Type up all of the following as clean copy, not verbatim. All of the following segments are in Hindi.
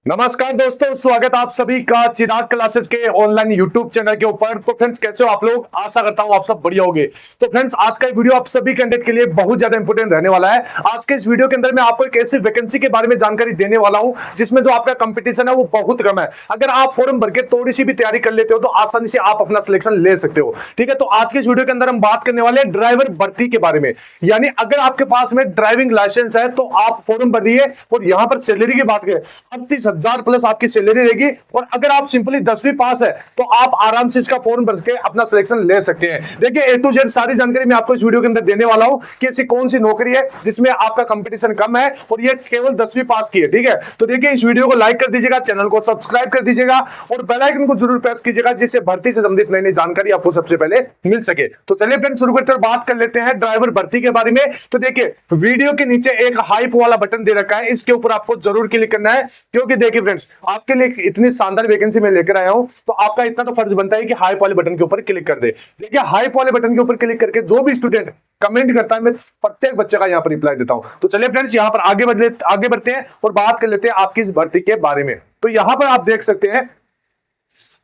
नमस्कार दोस्तों, स्वागत आप सभी का चिराग क्लासेस के ऑनलाइन यूट्यूब चैनल के ऊपर। तो फ्रेंड्स, कैसे हो आप लोग? आशा करता हूं आप सब बढ़िया होंगे। तो फ्रेंड्स, आज का वीडियो आप सभी कैंडिडेट के लिए बहुत ज्यादा इंपॉर्टेंट रहने वाला है। आज के इस वीडियो के अंदर मैं आपको एक ऐसी वैकेंसी के बारे में जानकारी देने वाला हूं जिसमें जो आपका कंपटीशन है वो बहुत कम है। अगर आप फॉर्म भर के थोड़ी सी भी तैयारी कर लेते हो तो आसानी से आप अपना सिलेक्शन ले सकते हो। ठीक है, तो आज के इस वीडियो के अंदर हम बात करने वाले हैं ड्राइवर भर्ती के बारे में। यानी अगर आपके पास में ड्राइविंग लाइसेंस है तो आप फॉर्म भर दिए और यहां पर सैलरी की बात करें 38,000 प्लस आपकी सैलरी रहेगी। और अगर आप सिंपली 10वीं पास है तो आप आराम से इसका फॉर्म भर के अपना सिलेक्शन ले सकते हैं। देखिए, ए टू जेड सारी जानकारी मैं आपको इस वीडियो के अंदर देने वाला हूं कि ऐसी कौन सी नौकरी है जिसमें आपका कंपटीशन कम है और ये केवल 10वीं पास की है। ठीक है, तो देखिए, इस वीडियो को लाइक कर दीजिएगा, चैनल को सब्सक्राइब कर दीजिएगा और बेल आइकन को जरूर प्रेस कीजिएगा जिससे भर्ती से संबंधित नई नई जानकारी आपको सबसे पहले मिल सके। तो चलिए फ्रेंड्स, शुरू करते हैं, बात कर लेते हैं ड्राइवर भर्ती के बारे में। तो देखिए, वीडियो के नीचे एक हाइप वाला बटन दे रखा है, इसके ऊपर आपको जरूर क्लिक करना है क्योंकि देखिए फ्रेंड्स, आपके लिए इतनी शानदार वैकेंसी में लेकर आया हूं तो आपका इतना तो फर्ज बनता है कि हाइप वाले बटन के ऊपर क्लिक कर दे। देखिए, हाइप वाले बटन के ऊपर क्लिक करके जो भी स्टूडेंट कमेंट करता है मैं प्रत्येक बच्चे का यहां पर रिप्लाई देता हूं। तो चलिए फ्रेंड्स, यहां पर आगे बढ़ते हैं और बात कर लेते हैं आपकी इस भर्ती के बारे में। तो यहां पर आप देख सकते हैं,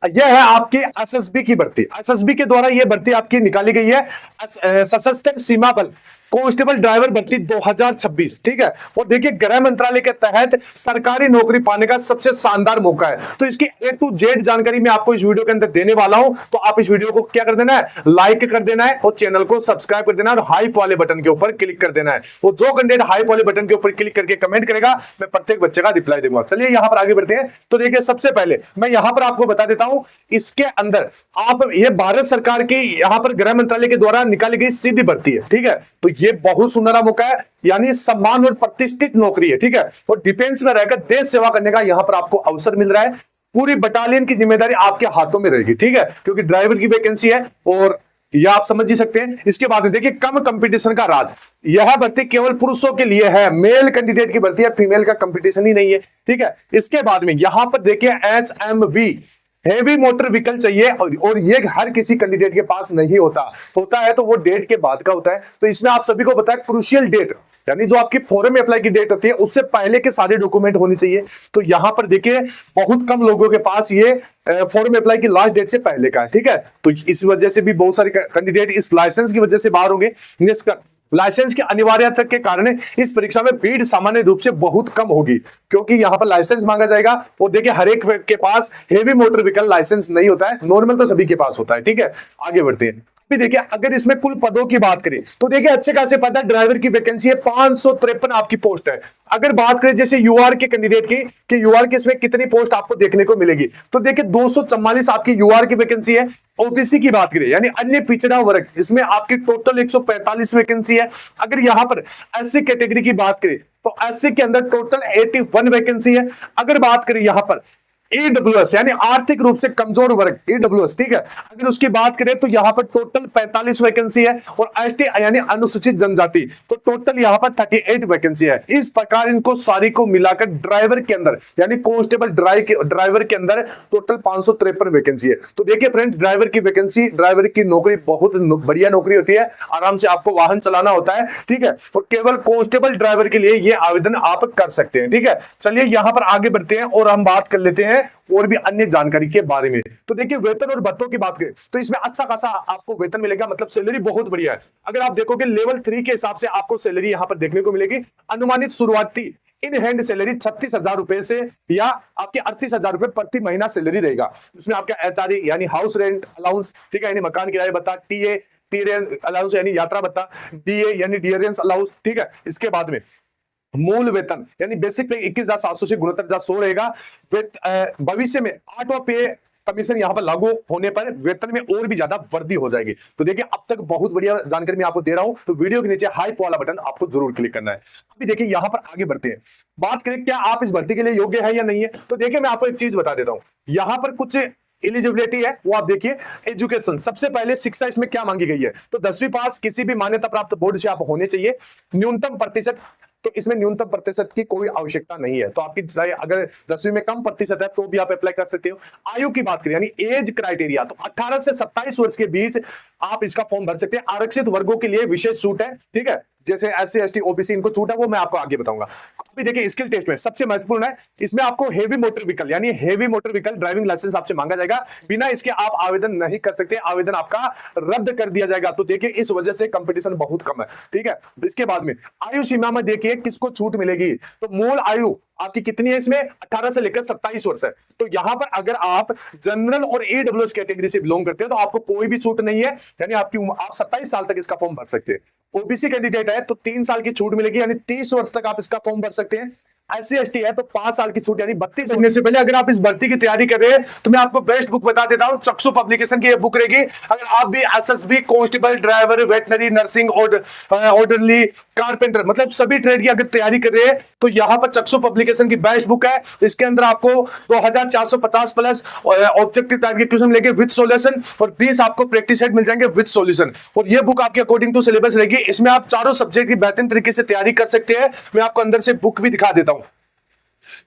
यह है आपकी एसएसबी की भर्ती। एसएसबी के द्वारा यह भर्ती आपकी निकाली गई है, सशस्त्र सीमा बल कांस्टेबल ड्राइवर भर्ती 2026। ठीक है, और देखिए, गृह मंत्रालय के तहत सरकारी नौकरी पाने का सबसे शानदार मौका है। तो इसकी ए टू जेड जानकारी मैं आपको इस वीडियो के अंदर देने वाला हूं। तो आप इस वीडियो को क्या कर देना है, लाइक कर देना है और चैनल को सब्सक्राइब कर देना है और हाइप वाले बटन के ऊपर क्लिक कर देना है। वो जो कैंडिडेट हाइप वाले बटन के ऊपर क्लिक करके कमेंट करेगा मैं प्रत्येक बच्चे का रिप्लाई दूंगा। चलिए यहां पर आगे बढ़ते हैं। तो देखिए, सबसे पहले मैं यहां पर आपको बता देता हूं, इसके अंदर आप ये भारत सरकार की यहां पर गृह मंत्रालय के द्वारा निकाली गई सीधी भर्ती है। ठीक है, तो ये बहुत सुनहरा मौका है, यानी सम्मान और प्रतिष्ठित नौकरी है। ठीक है, और डिफेंस में रहकर देश सेवा करने का यहां पर आपको अवसर मिल रहा है। पूरी बटालियन की जिम्मेदारी आपके हाथों में रहेगी। ठीक है, क्योंकि ड्राइवर की वैकेंसी है और यह आप समझ ही सकते हैं। इसके बाद में देखिए, कम कंपटीशन का राज। यह भर्ती केवल पुरुषों के लिए है, मेल कैंडिडेट की भर्ती है, फीमेल का कंपटीशन ही नहीं है। ठीक है, इसके बाद में यहां पर देखिए HMV हेवी मोटर व्हीकल चाहिए और ये हर किसी कैंडिडेट के पास नहीं होता है तो वो डेट के बाद का होता है। तो इसमें आप सभी को पता है, क्रूशियल डेट यानी जो आपकी फॉर्म में अप्लाई की डेट होती है उससे पहले के सारे डॉक्यूमेंट होने चाहिए। तो यहां पर देखिए, बहुत कम लोगों के पास ये फॉर्म में अप्लाई की लास्ट डेट से पहले का है। ठीक है, तो इस वजह से भी बहुत सारे कैंडिडेट इस लाइसेंस की वजह से बाहर होंगे। लाइसेंस की अनिवार्यता के कारण इस परीक्षा में भीड़ सामान्य रूप से बहुत कम होगी क्योंकि यहां पर लाइसेंस मांगा जाएगा। और देखिए, हर एक के पास हेवी मोटर व्हीकल लाइसेंस नहीं होता है, नॉर्मल तो सभी के पास होता है। ठीक है, आगे बढ़ते हैं। भी देखिए, अगर इसमें कुल पदों की बात करें तो देखिए, अच्छे खासे पद है, ड्राइवर की वैकेंसी है, 553 आपकी पोस्ट है। अगर बात करें जैसे यूआर के कैंडिडेट की कि यूआर के इसमें कितनी पोस्ट आपको देखने को मिलेगी, तो देखिए 244 आपकी यूआर की वैकेंसी है। ओबीसी की बात करें यानी अन्य पिछड़ा वर्ग, इसमें आपकी टोटल 145 वैकेंसी है। अगर यहां पर एससी कैटेगरी की बात करें तो एससी के अंदर टोटल 81 वैकेंसी है। अगर बात करें यहां पर ईडब्ल्यूएस यानी आर्थिक रूप से कमजोर वर्ग, ईडब्ल्यूएस, ठीक है, अगर उसकी बात करें तो यहां पर टोटल 45 वैकेंसी है। और एसटी यानी अनुसूचित जनजाति, तो टोटल यहां पर 38 वैकेंसी है। इस प्रकार इनको सारी को मिलाकर ड्राइवर के अंदर यानी कांस्टेबल ड्राइवर के अंदर टोटल 553 वैकेंसी है। तो देखिए फ्रेंड्स, ड्राइवर की वैकेंसी, ड्राइवर की नौकरी बहुत बढ़िया नौकरी होती है, आराम से आपको वाहन चलाना होता है। ठीक है, और केवल कांस्टेबल ड्राइवर के लिए यह आवेदन आप कर सकते हैं। ठीक है, चलिए यहां पर आगे बढ़ते हैं और हम बात कर लेते हैं और भी अन्य जानकारी के बारे में। तो देखिए, वेतन और भत्तों की बात करें तो इसमें अच्छा खासा आपको वेतन मिलेगा, मतलब सैलरी बहुत बढ़िया है। अगर आप देखोगे लेवल 3 के हिसाब से आपको सैलरी यहां पर देखने को मिलेगी। अनुमानित शुरुआती इन हैंड सैलरी 36,000 रुपए से या आपके 38,000 रुपए प्रति महीना सैलरी रहेगा। इसमें आपका एचआरए यानी हाउस रेंट अलाउंस, ठीक है, यानी मकान किराए भत्ता, टीए अलाउंस यानी यात्रा भत्ता, डीए यानी डियरेंस अलाउंस। ठीक है, इसके बाद में मूल वेतन यानी बेसिक पे 21,700 से 69,100 रहेगा। भविष्य में 8वां पे कमीशन यहां पर लागू होने पर वेतन में और भी ज्यादा वृद्धि हो जाएगी। तो देखिए, अब तक बहुत बढ़िया जानकारी मैं आपको दे रहा हूं, तो वीडियो के नीचे हाइप वाला बटन आपको जरूर क्लिक करना है। अभी देखिए, यहां पर आगे बढ़ते हैं, बात करें क्या आप इस भर्ती के लिए योग्य है या नहीं है। तो देखिए, मैं आपको एक चीज बता देता हूं, यहां पर कुछ एलिजिबिलिटी है वो आप देखिए। एजुकेशन, सबसे पहले शिक्षा इसमें क्या मांगी गई है, तो 10वीं पास किसी भी मान्यता प्राप्त बोर्ड से आप होने चाहिए। न्यूनतम प्रतिशत, तो इसमें न्यूनतम प्रतिशत की कोई आवश्यकता नहीं है, तो आपकी अगर 10वीं में कम प्रतिशत है तो भी आप अप्लाई कर सकते हो। आयु की बात करें यानी एज क्राइटेरिया, तो 18 से 27 वर्ष के बीच आप इसका फॉर्म भर सकते हैं। आरक्षित वर्गों के लिए विशेष छूट है। ठीक है, जैसे SC ST OBC इनको छूट है वो मैं आपको आगे बताऊंगा। अभी देखिए स्किल टेस्ट में सबसे महत्वपूर्ण है, इसमें आपको हेवी मोटर व्हीकल यानी heavy motor vehicle driving licence आपसे मांगा जाएगा, बिना इसके आप आवेदन नहीं कर सकते, आवेदन आपका रद्द कर दिया जाएगा। तो देखिए इस वजह से कंपटीशन बहुत कम है, ठीक है। इसके बाद में आयु सीमा में देखिए किसको छूट मिलेगी, तो मूल आयु आपकी कितनी है इसमें, 18 से लेकर 27 वर्ष है। तो यहां पर अगर आप जनरल और AWS कैटेगरी से बिलोंग करते हैं तो आपको कोई भी छूट नहीं है, यानी आपकी उम्र, आप 27 साल तक इसका फॉर्म भर सकते हैं। OBC कैंडिडेट है तो 3 साल की छूट मिलेगी, यानी 30 वर्ष तक आप इसका फॉर्म भर सकते हैं। SC ST है तो 5 साल की छूट यानी 32 होने से पहले अगर आप इस भर्ती की तैयारी कर रहे हैं तो मैं आपको बेस्ट बुक बता देता हूं, चक्षु पब्लिकेशन की ये बुक रहेगी। अगर आप भी SSB constable, driver, veterinary, nursing, orderly, carpenter, मतलब सभी ट्रेड की अगर तैयारी कर रहे हैं तो यहां पर चक्षु पब्लिकेशन की बेस्ट बुक है। इसके अंदर आपको 2450 प्लस ऑब्जेक्टिव टाइप के क्वेश्चन मिलेंगे विद सॉल्यूशन और 20 आपको प्रैक्टिस सेट मिल जाएंगे विद सॉल्यूशन। और ये बुक आपके अकॉर्डिंग टू सिलेबस रहेगी, इसमें आप चारों सब्जेक्ट की बेहतरीन तरीके से तैयारी कर सकते हैं। मैं आपको अंदर से बुक भी दिखा देता हूं,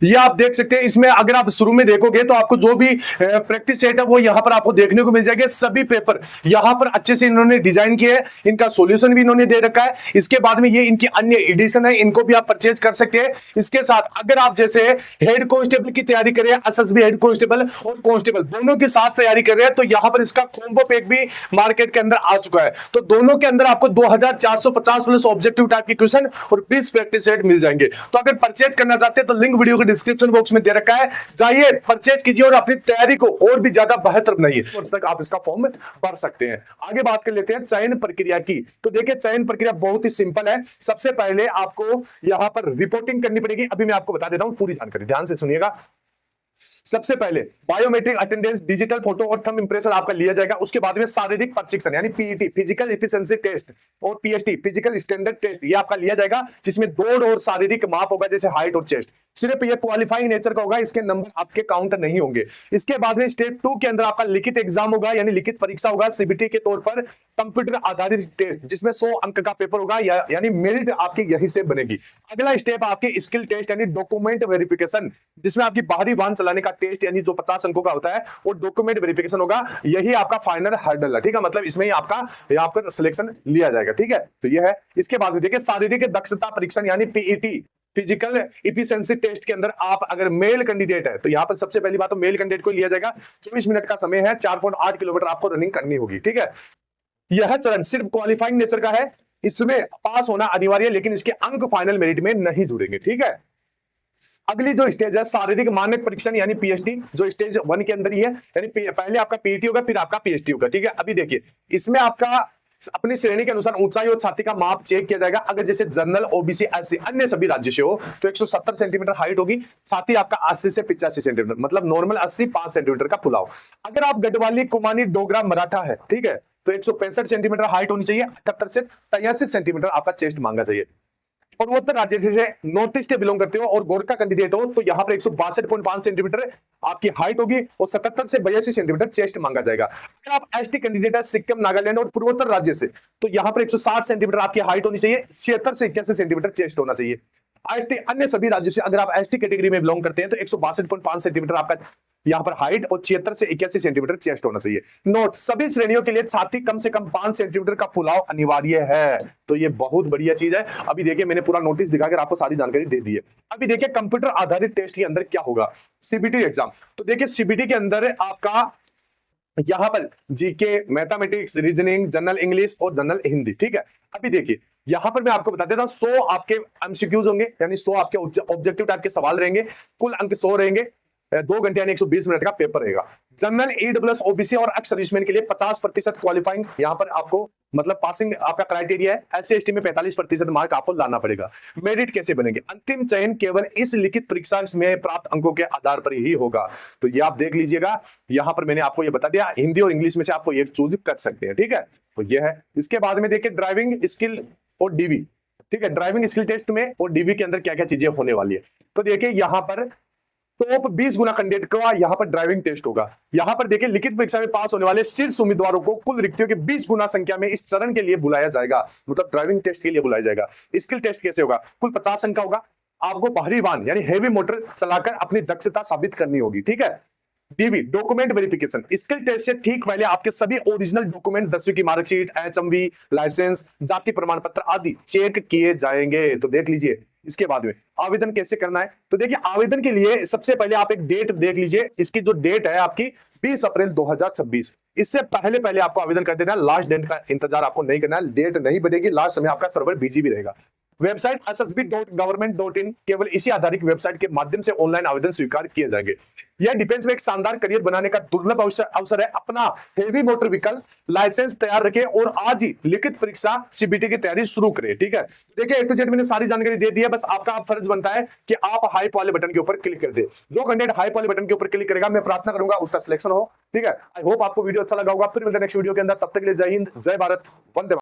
ये आप देख सकते हैं। इसमें अगर आप शुरू में देखोगे तो आपको जो भी प्रैक्टिस सेट है वो यहां पर आपको देखने को मिल जाएगा। सभी पेपर यहां पर अच्छे से इन्होंने डिजाइन किए हैं, इनका सॉल्यूशन भी इन्होंने दे रखा है। इसके बाद में ये इनकी अन्य एडिशन है, इनको भी आप परचेज कर सकते हैं। इसके साथ अगर आप जैसे हेड कांस्टेबल की तैयारी कर रहे हैं, SSB हेड कांस्टेबल और कांस्टेबल दोनों के साथ तैयारी कर रहे हैं, तो यहां पर इसका कॉम्बो पैक भी मार्केट के अंदर आ चुका है। तो दोनों के अंदर आपको 2450 प्लस ऑब्जेक्टिव टाइप के क्वेश्चन और 20 प्रैक्टिस सेट मिल जाएंगे। तो अगर परचेज करना चाहते हैं तो लिंक वीडियो के डिस्क्रिप्शन बॉक्स में दे रखा है, जाइए परचेज कीजिए और अपनी तैयारी को और भी ज्यादा बेहतर बनाइए। वर्ष तक आप इसका फॉर्म भर सकते हैं। आगे बात कर लेते हैं चयन प्रक्रिया की। तो देखिए चयन प्रक्रिया बहुत ही सिंपल है। सबसे पहले आपको यहां पर रिपोर्टिंग करनी पड़ेगी। अभी मैं आपको बता देता हूं पूरी जानकारी, ध्यान से सुनिएगा। सबसे पहले बायोमेट्रिक अटेंडेंस, डिजिटल फोटो और थंब इंप्रेशन आपका लिया जाएगा। उसके बाद में शारीरिक प्रशिक्षण यानी PET फिजिकल एफिशिएंसी टेस्ट और PST फिजिकल स्टैंडर्ड टेस्ट ये आपका लिया जाएगा, जिसमें दौड़ और शारीरिक माप होगा जैसे हाइट और चेस्ट। सिर्फ ये क्वालिफाइंग नेचर का होगा, इसके नंबर आपके काउंट नहीं होंगे। इसके बाद में स्टेप 2 के अंदर आपका लिखित एग्जाम होगा यानी लिखित परीक्षा होगा, CBT के तौर पर कंप्यूटर आधारित टेस्ट, जिसमें 100 अंक का पेपर होगा यानी मेरिट आपकी यही से बनेगी। अगला स्टेप आपके स्किल टेस्ट यानी डॉक्यूमेंट वेरिफिकेशन, जिसमें आपकी बाहरी वाहन चलाने का टेस्ट यानी जो 50 अंकों का होता है वो डॉक्यूमेंट वेरिफिकेशन होगा। यही आपका फाइनल हर्डल है, ठीक है। मतलब इसमें ही आपका सिलेक्शन लिया जाएगा, ठीक है। तो ये है। इसके बाद में देखिए शारीरिक दक्षता परीक्षण यानी PET फिजिकल एफिशिएंसी टेस्ट के अंदर आप अगर मेल कैंडिडेट है तो यहां पर सबसे पहली बात तो मेल कैंडिडेट को लिया जाएगा। 24 मिनट का समय है, 4.8 किलोमीटर आपको रनिंग करनी होगी, ठीक है। यह चरण सिर्फ क्वालिफाइंग नेचर का है, इसमें पास होना अनिवार्य है, लेकिन इसके अंक फाइनल मेरिट में नहीं जुड़ेंगे, ठीक है। अगली जो स्टेज है शारीरिक मानक परीक्षण यानी PST, जो स्टेज 1 के अंदर ही है, यानी पहले आपका PET होगा फिर आपका PST होगा, ठीक है। अभी देखिए इसमें आपका अपनी श्रेणी के अनुसार ऊंचाई और छाती का माप चेक किया जाएगा। अगर जैसे जनरल, OBC, SC अन्य सभी राज्य से हो तो 170 सेंटीमीटर हाइट होगी, छाती आपका 80 से 85 सेंटीमीटर, मतलब नॉर्मल 80, 5 सेंटीमीटर का फुलाव। अगर आप गढ़वाली, कुमानी, डोगरा, मराठा है, ठीक है, तो 165 सेंटीमीटर हाइट होनी चाहिए, 78 से 83 सेंटीमीटर आपका चेस्ट मांगा चाहिए। पूर्वोत्तर राज्य से नॉर्थ ईस्ट बिलोंग करते हो और गोरखा कैंडिडेट हो तो यहाँ पर 162.5 सेंटीमीटर आपकी हाइट होगी और 77 से 82 सेंटीमीटर चेस्ट मांगा जाएगा। अगर आप ST कैंडिडेट है सिक्किम, नागालैंड और पूर्वोत्तर राज्य से तो यहाँ पर 160 सेंटीमीटर आपकी हाइट होनी चाहिए, 76 से 81 सेंटीमीटर चेस्ट होना चाहिए। ST अन्य सभी राज्यों से अगर आप ST कैटेगरी में बिलोंग करते हैं तो 162.5 सेंटीमीटर आपका यहाँ पर हाइट और 76 से 81 सेंटीमीटर चेस्ट होना चाहिए। नोट, सभी श्रेणियों के लिए छाती कम से कम 5 सेंटीमीटर का फुलाव अनिवार्य है। तो ये बहुत बढ़िया चीज है। अभी देखिए मैंने पूरा नोटिस दिखाकर आपको सारी जानकारी दे दी है। अभी देखिए कंप्यूटर आधारित टेस्ट के अंदर क्या होगा, CBT एग्जाम। तो देखिए CBT के अंदर आपका यहां पर GK, mathematics, reasoning, general English और जनरल हिंदी, ठीक है। अभी देखिए यहां पर मैं आपको बता देता हूं 100 आपके MCQs होंगे यानी 100 आपके ऑब्जेक्टिव टाइप के सवाल रहेंगे, कुल अंक 100 रहेंगे, 2 घंटे यानी 120 मिनट का पेपर रहेगा। जनरल, EWS, OBC और एक्स सर्विसमैन के लिए 50% क्वालिफाइंग यहां पर आपको मतलब पासिंग आपका क्राइटेरिया है। SC ST में 45% मार्क आपको लाना पड़ेगा। मेरिट कैसे बनेंगे, अंतिम चयन केवल इस लिखित परीक्षा में प्राप्त अंकों के आधार पर ही होगा। तो ये आप देख लीजिएगा, यहां पर मैंने आपको ये बता दिया, हिंदी और इंग्लिश में से आपको एक चूज कर सकते हैं, ठीक है। तो ये है। इसके बाद में देखिए ड्राइविंग स्किल और DV, ठीक है। ड्राइविंग स्किल टेस्ट में और DV के अंदर क्या क्या चीजें होने वाली है। तो देखिए यहां पर टॉप 20 गुना कैंडिडेट का यहाँ पर ड्राइविंग टेस्ट होगा। यहाँ पर देखिए लिखित परीक्षा में पास होने वाले शीर्ष उम्मीदवारों को कुल रिक्तियों के 20 गुना संख्या में इस चरण के लिए बुलाया जाएगा, मतलब ड्राइविंग टेस्ट के लिए बुलाया जाएगा। स्किल टेस्ट कैसे होगा, कुल 50 अंक का होगा। आपको बाहरी वाहन यानी हेवी मोटर चलाकर अपनी दक्षता साबित करनी होगी, ठीक है। DV document verification, skill test से ठीक पहले आपके सभी ओरिजिनल डॉक्यूमेंट 10वीं की मार्कशीट, एचएमवी, लाइसेंस, जाति प्रमाण पत्र आदि चेक किए जाएंगे। तो देख लीजिए इसके बाद में आवेदन कैसे करना है। तो देखिए आवेदन के लिए सबसे पहले आप एक डेट देख लीजिए, इसकी जो डेट है आपकी 20 अप्रैल 2026। इससे पहले पहले आपको आवेदन कर देना है, लास्ट डेट का इंतजार आपको नहीं करना है, डेट नहीं बढ़ेगी, लास्ट समय आपका सर्वर बिजी भी रहेगा। वेबसाइट ssb.government.in, केवल इसी आधारित वेबसाइट के माध्यम से ऑनलाइन आवेदन स्वीकार किए जाएंगे। यह डिफेंस में एक शानदार करियर बनाने का दुर्लभ अवसर है। अपना हेवी मोटर व्हीकल लाइसेंस तैयार रखें और आज ही लिखित परीक्षा सीबीटी की तैयारी शुरू करें। ठीक है, देखिए ए टू जेड मैंने सारी जानकारी दे दी है, बस आपका फर्ज बनता है कि आप हाइप वाले बटन के ऊपर क्लिक कर दे। जो कैंडिडेट हाइप वाले बटन के ऊपर क्लिक करेगा, मैं प्रार्थना करूंगा उसका सिलेक्शन हो। ठीक है, आई होप आपको वीडियो अच्छा लगा होगा। फिर मिलते हैं नेक्स्ट वीडियो के अंदर, तब तक के लिए जय हिंद, जय भारत, वंदे मातरम।